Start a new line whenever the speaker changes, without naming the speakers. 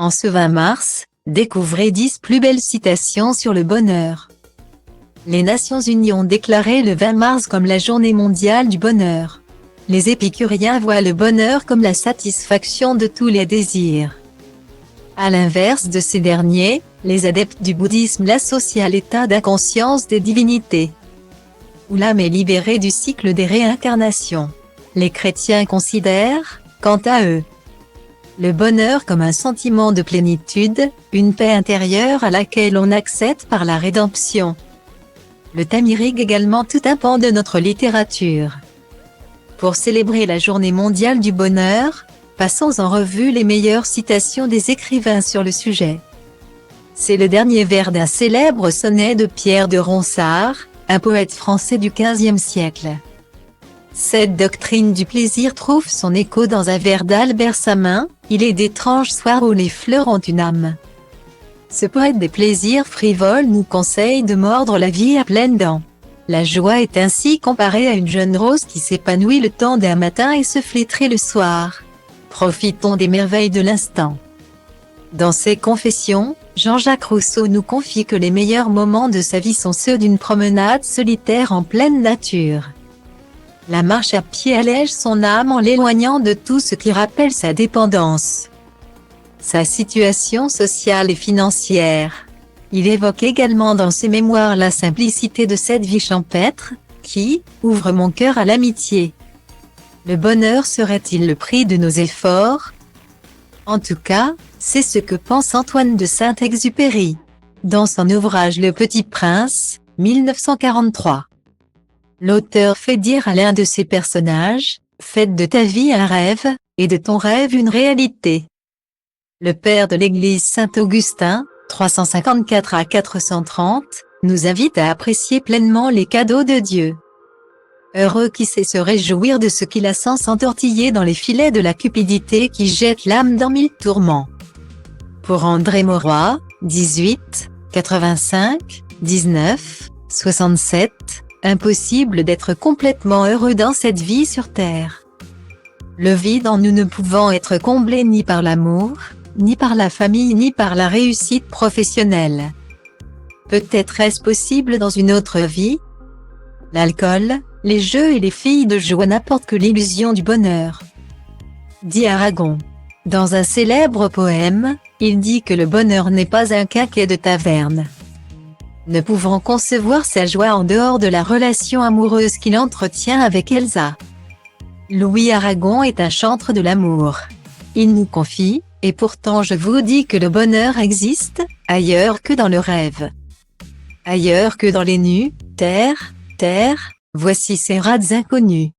En ce 20 mars, découvrez 10 plus belles citations sur le bonheur. Les Nations Unies ont déclaré le 20 mars comme la journée mondiale du bonheur. Les épicuriens voient le bonheur comme la satisfaction de tous les désirs. À l'inverse de ces derniers, les adeptes du bouddhisme l'associent à l'état d'inconscience des divinités, où l'âme est libérée du cycle des réincarnations. Les chrétiens considèrent, quant à eux, le bonheur comme un sentiment de plénitude, une paix intérieure à laquelle on accède par la rédemption. Le thème irrigue également tout un pan de notre littérature. Pour célébrer la journée mondiale du bonheur, passons en revue les meilleures citations des écrivains sur le sujet. C'est le dernier vers d'un célèbre sonnet de Pierre de Ronsard, un poète français du XVe siècle. Cette doctrine du plaisir trouve son écho dans un vers d'Albert Samin, « Il est d'étranges soirs où les fleurs ont une âme ». Ce poète des plaisirs frivoles nous conseille de mordre la vie à pleines dents. La joie est ainsi comparée à une jeune rose qui s'épanouit le temps d'un matin et se flétrit le soir. Profitons des merveilles de l'instant. Dans ses Confessions, Jean-Jacques Rousseau nous confie que les meilleurs moments de sa vie sont ceux d'une promenade solitaire en pleine nature. La marche à pied allège son âme en l'éloignant de tout ce qui rappelle sa dépendance, sa situation sociale et financière. Il évoque également dans ses mémoires la simplicité de cette vie champêtre, qui ouvre mon cœur à l'amitié. Le bonheur serait-il le prix de nos efforts? En tout cas, c'est ce que pense Antoine de Saint-Exupéry, dans son ouvrage Le Petit Prince, 1943. L'auteur fait dire à l'un de ses personnages, « Faites de ta vie un rêve, et de ton rêve une réalité ». Le père de l'Église Saint-Augustin, 354 à 430, nous invite à apprécier pleinement les cadeaux de Dieu. Heureux qui sait se réjouir de ce qu'il a sans s'entortiller dans les filets de la cupidité qui jette l'âme dans 1000 tourments. Pour André Mauroy, 18, 85, 19, 67, impossible d'être complètement heureux dans cette vie sur terre. Le vide en nous ne pouvant être comblé ni par l'amour, ni par la famille ni par la réussite professionnelle. Peut-être est-ce possible dans une autre vie? L'alcool, les jeux et les filles de joie n'apportent que l'illusion du bonheur. Dit Aragon. Dans un célèbre poème, il dit que le bonheur n'est pas un quinquet de taverne. Ne pouvant concevoir sa joie en dehors de la relation amoureuse qu'il entretient avec Elsa. Louis Aragon est un chantre de l'amour. Il nous confie, et pourtant je vous dis que le bonheur existe, ailleurs que dans le rêve. Ailleurs que dans les nues, terre, voici ces rades inconnues.